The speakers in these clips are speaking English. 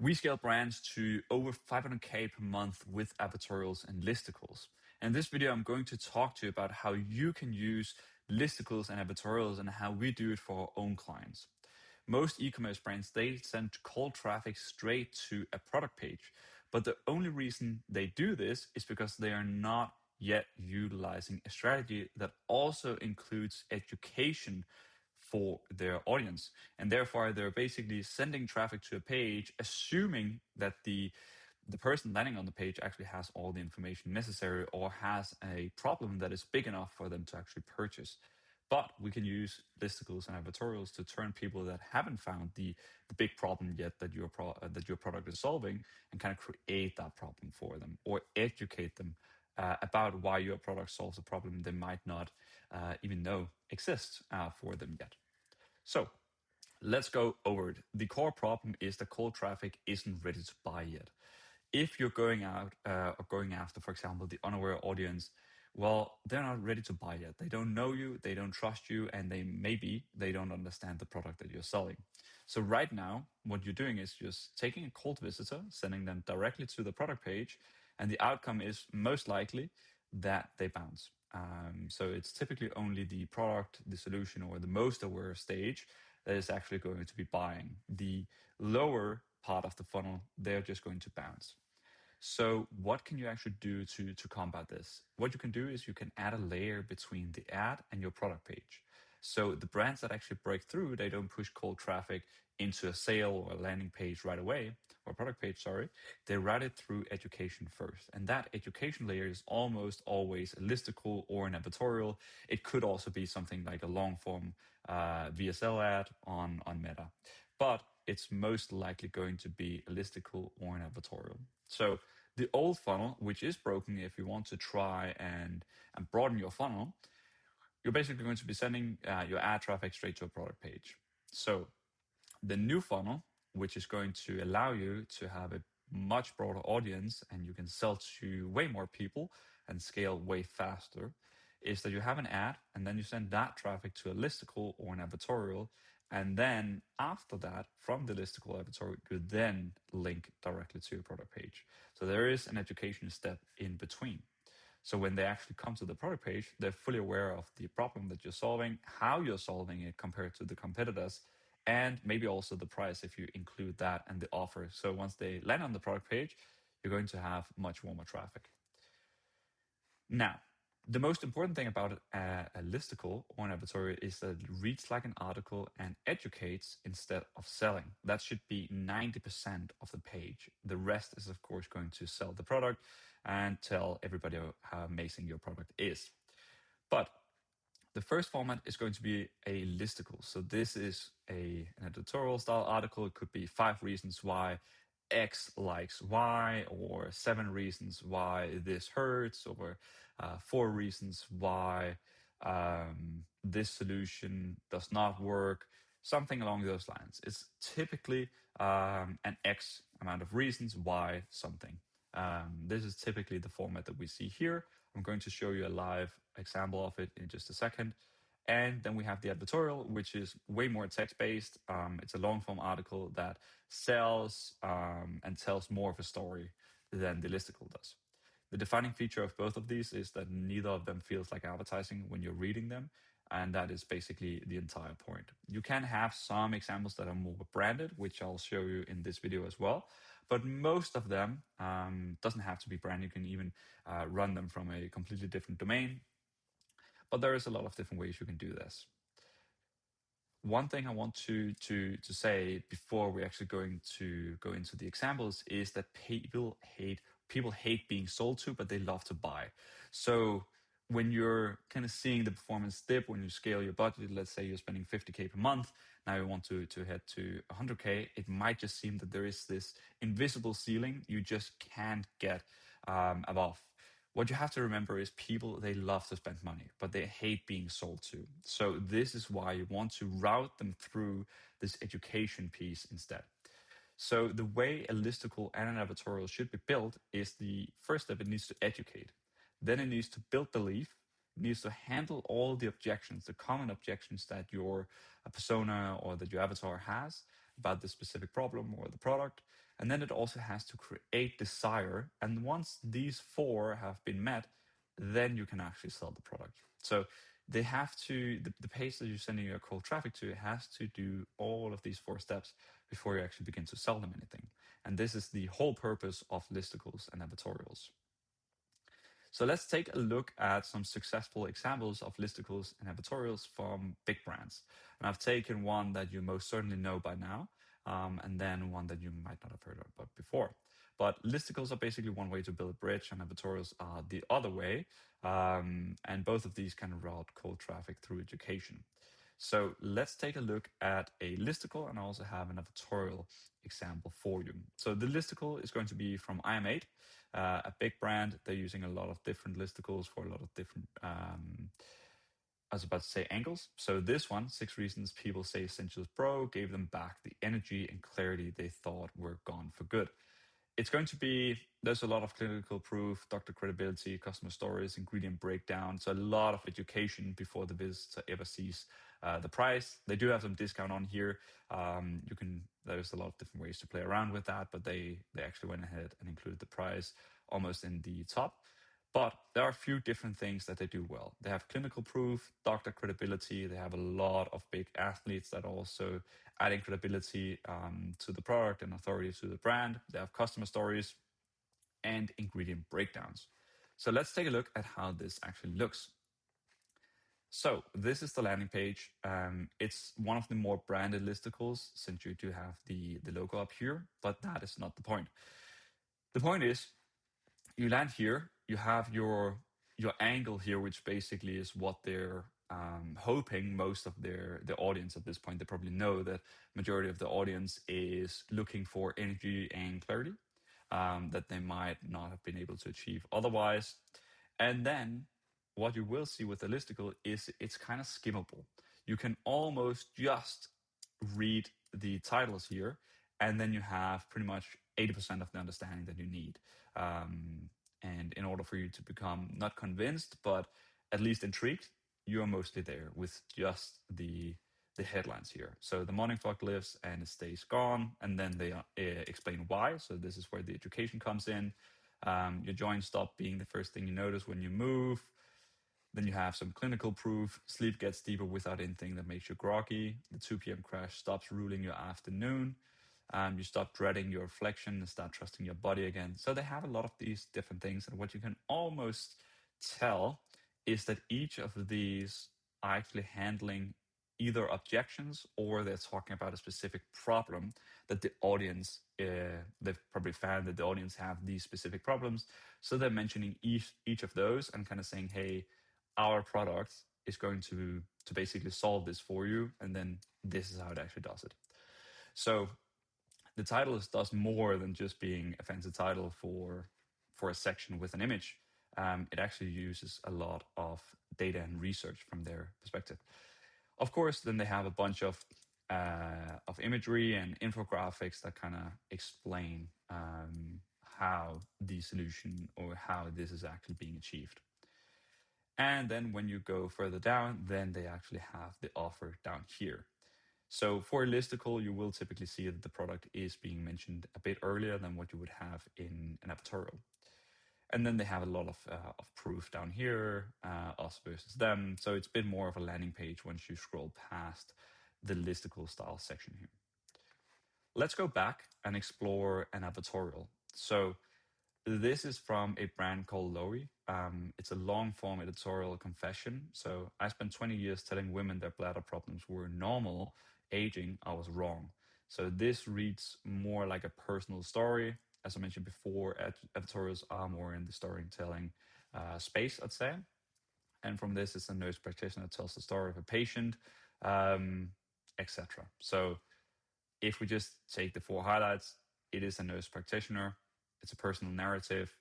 We scale brands to over 500K per month with Advertorials and Listicles. In this video, I'm going to talk to you about how you can use Listicles and Advertorials and how we do it for our own clients. Most e-commerce brands, they send cold traffic straight to a product page. But the only reason they do this is because they are not yet utilizing a strategy that also includes education for their audience. And therefore, they're basically sending traffic to a page, assuming that the person landing on the page actually has all the information necessary or has a problem that is big enough for them to actually purchase. But we can use listicles and advertorials to turn people that haven't found the big problem yet that your product is solving and kind of create that problem for them or educate them about why your product solves a problem they might not even know exists for them yet. So let's go over it. The core problem is that cold traffic isn't ready to buy yet. If you're going out or going after, for example, the unaware audience, well, they're not ready to buy yet. They don't know you, they don't trust you, and they don't understand the product that you're selling. So right now, what you're doing is just taking a cold visitor, sending them directly to the product page, and the outcome is most likely that they bounce. So it's typically only the product, the solution, or the most aware stage that is actually going to be buying. The lower part of the funnel, they're just going to bounce. So what can you actually do to combat this? What you can do is you can add a layer between the ad and your product page. So the brands that actually break through, they don't push cold traffic into a sale or a landing page right away, or product page, sorry. They route it through education first. And that education layer is almost always a listicle or an advertorial. It could also be something like a long form VSL ad on Meta. But it's most likely going to be a listicle or an advertorial. So the old funnel, which is broken if you want to try and broaden your funnel, you're basically going to be sending your ad traffic straight to a product page. So the new funnel, which is going to allow you to have a much broader audience and you can sell to way more people and scale way faster, is that you have an ad and then you send that traffic to a listicle or an advertorial. And then after that, from the listicle advertorial, you then link directly to your product page. So there is an education step in between. So when they actually come to the product page, they're fully aware of the problem that you're solving, how you're solving it compared to the competitors, and maybe also the price if you include that and the offer. So once they land on the product page, you're going to have much warmer traffic. Now, the most important thing about a listicle or an advertorial is that it reads like an article and educates instead of selling. That should be 90% of the page. The rest is, of course, going to sell the product and tell everybody how amazing your product is. But the first format is going to be a listicle. So this is an editorial style article. It could be 5 reasons why X likes Y, or 7 reasons why this hurts, or 4 reasons why this solution does not work, something along those lines. It's typically an X amount of reasons why something. This is typically the format that we see here. I'm going to show you a live example of it in just a second. And then we have the advertorial, which is way more text-based. It's a long-form article that sells and tells more of a story than the listicle does. The defining feature of both of these is that neither of them feels like advertising when you're reading them. And that is basically the entire point. You can have some examples that are more branded, which I'll show you in this video as well. But most of them doesn't have to be branded. You can even run them from a completely different domain. But there is a lot of different ways you can do this. One thing I want to say before we're actually going to go into the examples is that people hate being sold to, but they love to buy. So when you're kind of seeing the performance dip, when you scale your budget, let's say you're spending 50K per month, now you want to head to 100K, it might just seem that there is this invisible ceiling you just can't get above. What you have to remember is people, they love to spend money, but they hate being sold to. So this is why you want to route them through this education piece instead. So the way a listicle and an advertorial should be built is the first step, it needs to educate. Then it needs to build belief. It needs to handle all the objections, the common objections that your persona or that your avatar has. about the specific problem or the product. And then it also has to create desire. And once these four have been met, then you can actually sell the product. So they have to, the page that you're sending your cold traffic to has to do all of these four steps before you actually begin to sell them anything. And this is the whole purpose of listicles and advertorials. So let's take a look at some successful examples of listicles and advertorials from big brands. And I've taken one that you most certainly know by now, and then one that you might not have heard about before. But listicles are basically one way to build a bridge, and advertorials are the other way. And both of these kind of route cold traffic through education. So let's take a look at a listicle, and I also have an advertorial example for you. So the listicle is going to be from IM8, a big brand. They're using a lot of different listicles for a lot of different, I was about to say angles. So this one, 6 reasons people say Essentials Pro, gave them back the energy and clarity they thought were gone for good. It's going to be, there's a lot of clinical proof, doctor credibility, customer stories, ingredient breakdown. So a lot of education before the visitor ever sees the price. They do have some discount on here. There's a lot of different ways to play around with that, but they actually went ahead and included the price almost in the top. But there are a few different things that they do well. They have clinical proof, doctor credibility. They have a lot of big athletes that are also adding credibility to the product and authority to the brand. They have customer stories and ingredient breakdowns. So let's take a look at how this actually looks. So this is the landing page. It's one of the more branded listicles since you do have the logo up here, but that is not the point. The point is, you land here, you have your angle here, which basically is what they're hoping most of their audience at this point. They probably know that majority of the audience is looking for energy and clarity that they might not have been able to achieve otherwise. And then what you will see with the listicle is it's kind of skimmable. You can almost just read the titles here, and then you have pretty much 80% of the understanding that you need. And in order for you to become not convinced, but at least intrigued, you are mostly there with just the headlines here. So the morning fog lives and it stays gone, and then they explain why. So this is where the education comes in. Your joints stop being the first thing you notice when you move. Then you have some clinical proof. Sleep gets deeper without anything that makes you groggy. The 2 p.m. crash stops ruling your afternoon. You stop dreading your reflection and start trusting your body again. So they have a lot of these different things. And what you can almost tell is that each of these are actually handling either objections or they're talking about a specific problem that the audience, they've probably found that the audience have these specific problems. So they're mentioning each of those and kind of saying, hey, our product is going to basically solve this for you. And then this is how it actually does it. So the title does more than just being a fancy title for a section with an image. It actually uses a lot of data and research from their perspective. Of course, then they have a bunch of imagery and infographics that kind of explain how the solution or how this is actually being achieved. And then when you go further down, then they actually have the offer down here. So for a listicle, you will typically see that the product is being mentioned a bit earlier than what you would have in an advertorial. And then they have a lot of proof down here, us versus them. So it's a bit more of a landing page once you scroll past the listicle style section here. Let's go back and explore an advertorial. So this is from a brand called Lori. It's a long form editorial confession. So I spent 20 years telling women their bladder problems were normal. Aging, I was wrong. So this reads more like a personal story. As I mentioned before, editorials are more in the storytelling space, I'd say. And from this, it's a nurse practitioner that tells the story of a patient, etc. So if we just take the 4 highlights, it is a nurse practitioner. It's a personal narrative,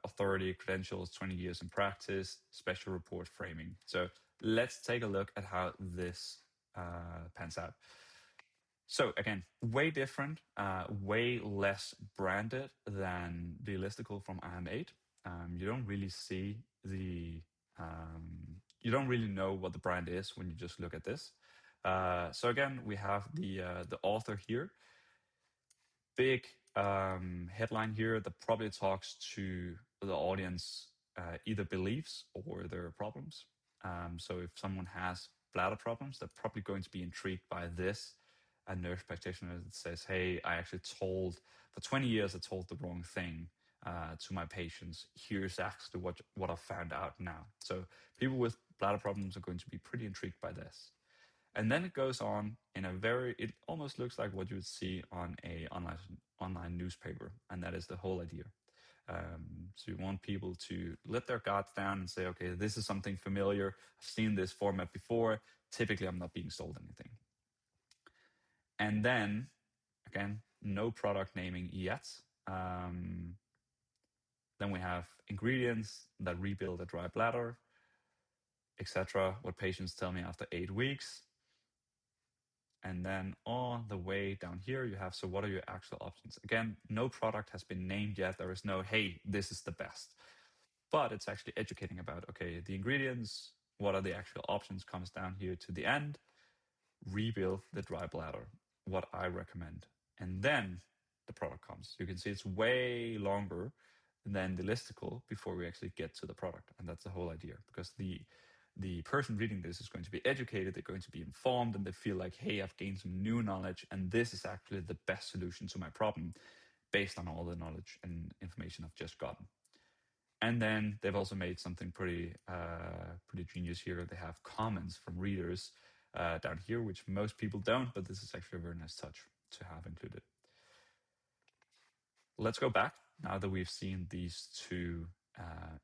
authority, credentials, 20 years in practice, special report framing. So let's take a look at how this pans out. So again, way different, way less branded than the listicle from IM8. You don't really see you don't really know what the brand is when you just look at this. So again, we have the author here. Big headline here that probably talks to the audience either beliefs or their problems. So if someone has bladder problems, they're probably going to be intrigued by this. A nurse practitioner that says, "Hey, I actually told for 20 years I told the wrong thing to my patients. Here's actually what I found out now." So people with bladder problems are going to be pretty intrigued by this. And then it goes on in a very, it almost looks like what you would see on a online newspaper, and that is the whole idea. So you want people to let their guards down and say, okay, this is something familiar. I've seen this format before. Typically, I'm not being sold anything. And then, again, no product naming yet. Then we have ingredients that rebuild a dry bladder, etc. What patients tell me after 8 weeks. And then all the way down here, you have, so what are your actual options? Again, no product has been named yet. There is no, hey, this is the best. But it's actually educating about, okay, the ingredients, what are the actual options, comes down here to the end. Rebuild the dry bladder, what I recommend. And then the product comes. You can see it's way longer than the listicle before we actually get to the product. And that's the whole idea, because the person reading this is going to be educated, they're going to be informed, and they feel like, hey, I've gained some new knowledge, and this is actually the best solution to my problem based on all the knowledge and information I've just gotten. And then they've also made something pretty genius here. They have comments from readers down here, which most people don't, but this is actually a very nice touch to have included. Let's go back now that we've seen these two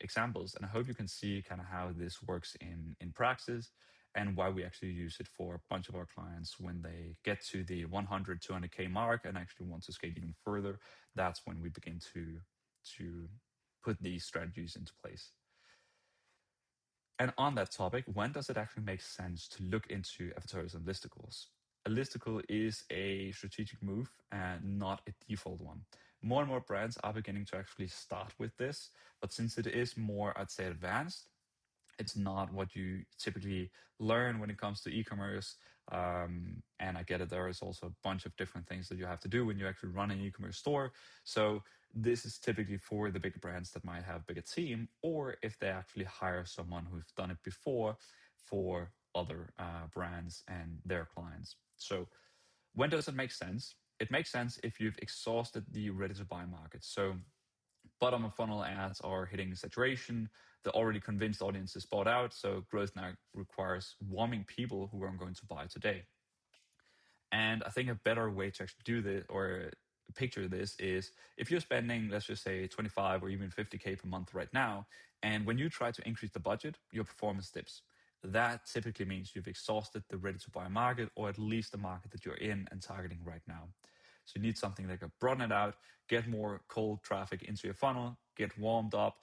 examples, and I hope you can see kind of how this works in practice and why we actually use it for a bunch of our clients when they get to the 100, 200K mark and actually want to scale even further. That's when we begin to put these strategies into place. And on that topic, when does it actually make sense to look into advertorials and listicles? A listicle is a strategic move and not a default one. More and more brands are beginning to actually start with this, but since it is more, I'd say, advanced, it's not what you typically learn when it comes to e-commerce. And I get it, there is also a bunch of different things that you have to do when you actually run an e-commerce store. So this is typically for the bigger brands that might have a bigger team, or if they actually hire someone who's done it before for other brands and their clients. So when does it make sense? It makes sense if you've exhausted the ready-to-buy market. So bottom of funnel ads are hitting saturation. The already convinced audience is bought out. So growth now requires warming people who aren't going to buy today. And I think a better way to actually do this or picture this is if you're spending, let's just say 25 or even 50K per month right now, and when you try to increase the budget, your performance dips. That typically means you've exhausted the ready to buy market, or at least the market that you're in and targeting right now. So you need something that can broaden it out, get more cold traffic into your funnel, get warmed up,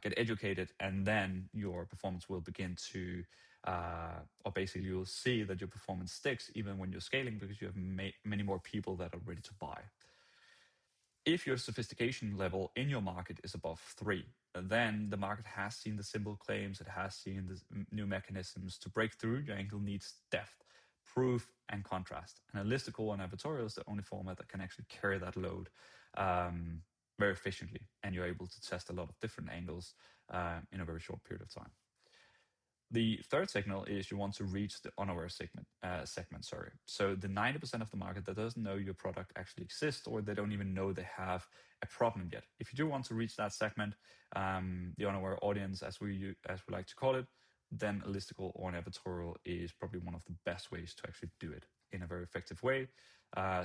get educated, and then your performance will begin to, or basically you'll see that your performance sticks even when you're scaling because you have many more people that are ready to buy. If your sophistication level in your market is above 3, then the market has seen the simple claims, it has seen the new mechanisms. To break through, your angle needs depth, proof, and contrast. And a listicle and advertorial is the only format that can actually carry that load very efficiently. And you're able to test a lot of different angles in a very short period of time. The third signal is you want to reach the unaware segment. So the 90% of the market that doesn't know your product actually exists, or they don't even know they have a problem yet. If you do want to reach that segment, the unaware audience, as we like to call it, then a listicle or an advertorial is probably one of the best ways to actually do it in a very effective way,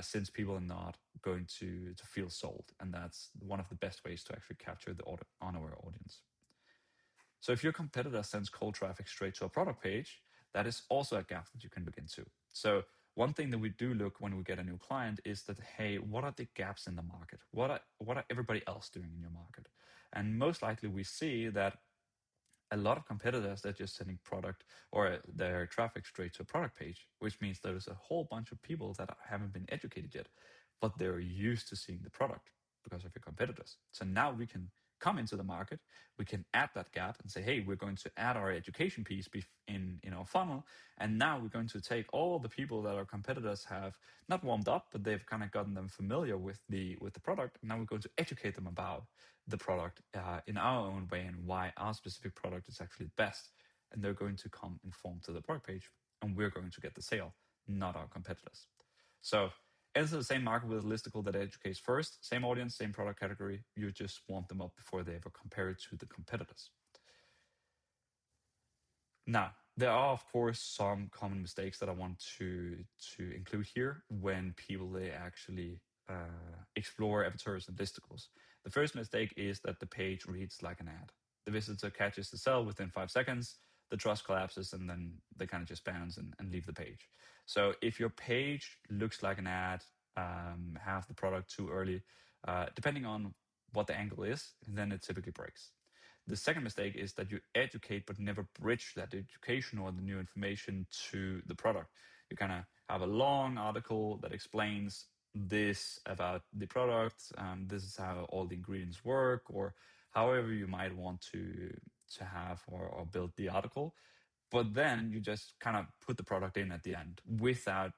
since people are not going to feel sold, and that's one of the best ways to actually capture the unaware audience. So if your competitor sends cold traffic straight to a product page, that is also a gap that you can look into. So one thing that we do look when we get a new client is that, hey, what are the gaps in the market? What are everybody else doing in your market? And most likely we see that a lot of competitors, they're just sending product or their traffic straight to a product page, which means there's a whole bunch of people that haven't been educated yet, but they're used to seeing the product because of your competitors. So now we can come into the market, we can add that gap and say, hey, we're going to add our education piece in our funnel. And now we're going to take all the people that our competitors have not warmed up, but they've kind of gotten them familiar with the product. And now we're going to educate them about the product in our own way and why our specific product is actually best. And they're going to come informed to the product page, and we're going to get the sale, not our competitors. So it's the same market with Listicle that educates first, same audience, same product category. You just warm them up before they ever compare it to the competitors. Now, there are, of course, some common mistakes that I want to include here when people, they actually explore advertorials and listicles. The first mistake is that the page reads like an ad. The visitor catches the sell within 5 seconds, the trust collapses, and then they kind of just bounce and leave the page. So if your page looks like an ad, have the product too early, depending on what the angle is, then it typically breaks. The second mistake is that you educate but never bridge that education or the new information to the product. You kind of have a long article that explains this about the product, this is how all the ingredients work, or however you might want to have or build the article. But then you just kind of put the product in at the end without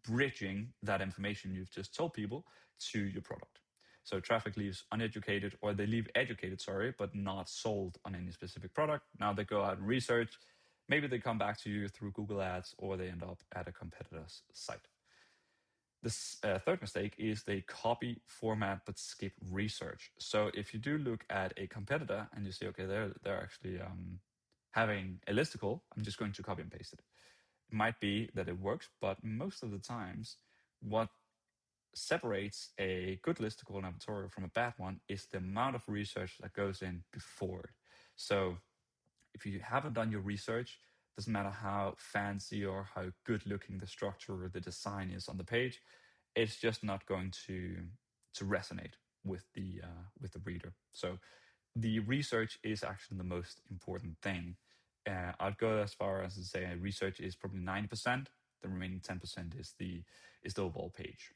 bridging that information you've just told people to your product. So traffic leaves uneducated, or they leave educated, sorry, but not sold on any specific product. Now they go out and research. Maybe they come back to you through Google Ads, or they end up at a competitor's site. This third mistake is they copy format but skip research. So if you do look at a competitor and you say, okay, they're actually having a listicle, I'm just going to copy and paste it. It might be that it works, but most of the times, what separates a good listicle and advertorial from a bad one is the amount of research that goes in before it. So if you haven't done your research, doesn't matter how fancy or how good looking the structure or the design is on the page, it's just not going to resonate with the reader. So the research is actually the most important thing. I'd go as far as to say research is probably 90%. The remaining 10% is the overall page,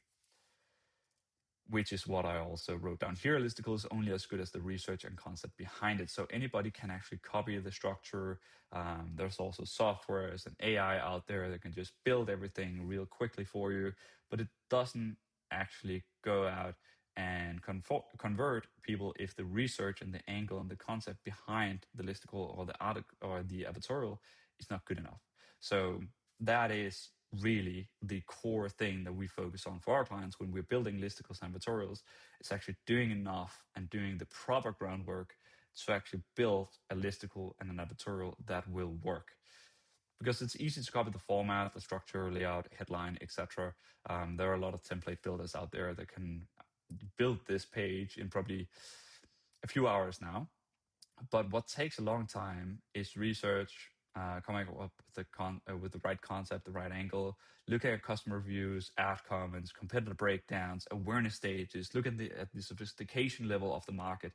which is what I also wrote down here. Listicle is only as good as the research and concept behind it. So anybody can actually copy the structure. There's also software and AI out there that can just build everything real quickly for you, but it doesn't actually go out and convert people if the research and the angle and the concept behind the listicle or the article or the advertorial is not good enough. So that is really the core thing that we focus on for our clients when we're building listicles and advertorials. It's actually doing enough and doing the proper groundwork to actually build a listicle and an advertorial that will work. Because it's easy to copy the format, the structure, layout, headline, etc. There are a lot of template builders out there that can build this page in probably a few hours now. But what takes a long time is research, coming up with the right concept, the right angle, looking at customer reviews, ad comments, competitor breakdowns, awareness stages, look at the sophistication level of the market.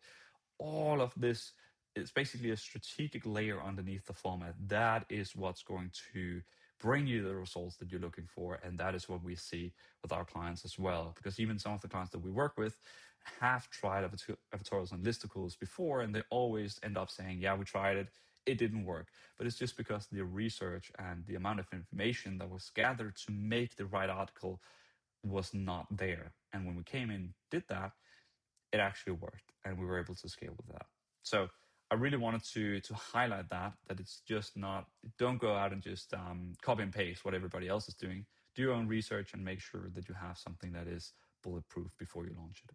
All of this is basically a strategic layer underneath the format. That is what's going to bring you the results that you're looking for. And that is what we see with our clients as well. Because even some of the clients that we work with have tried advertorials and listicles before, and they always end up saying, yeah, we tried it, it didn't work. But it's just because the research and the amount of information that was gathered to make the right article was not there. And when we came in, did that, it actually worked, and we were able to scale with that. So I really wanted to highlight that it's just not, don't go out and just copy and paste what everybody else is doing. Do your own research and make sure that you have something that is bulletproof before you launch it.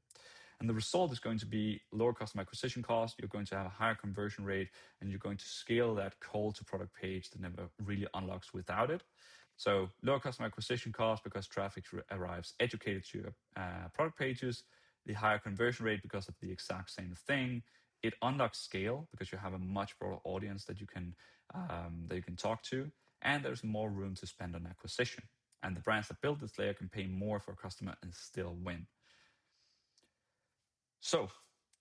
And the result is going to be lower customer acquisition cost. You're going to have a higher conversion rate, and you're going to scale that call to product page that never really unlocks without it. So lower customer acquisition cost because traffic arrives educated to your product pages, the higher conversion rate because of the exact same thing. It unlocks scale because you have a much broader audience that you can talk to, and there's more room to spend on acquisition. And the brands that build this layer can pay more for a customer and still win. So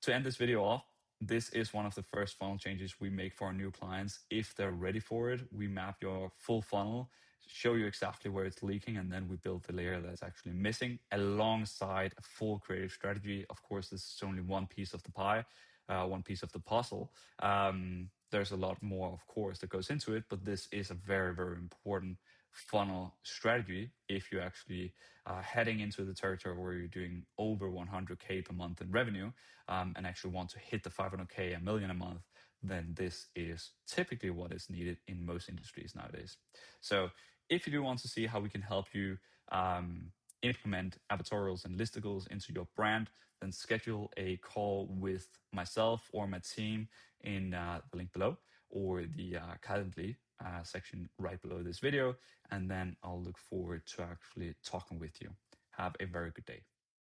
to end this video off, this is one of the first funnel changes we make for our new clients. If they're ready for it, we map your full funnel, show you exactly where it's leaking, and then we build the layer that's actually missing alongside a full creative strategy. Of course, this is only one piece of the pie. one piece of the puzzle. There's a lot more, of course, that goes into it, but this is a very, very important funnel strategy if you're actually heading into the territory where you're doing over 100K per month in revenue, and actually want to hit the 500K, a million a month. Then this is typically what is needed in most industries nowadays. So if you do want to see how we can help you implement advertorials and listicles into your brand, then schedule a call with myself or my team in the link below, or the Calendly section right below this video. And then I'll look forward to actually talking with you. Have a very good day.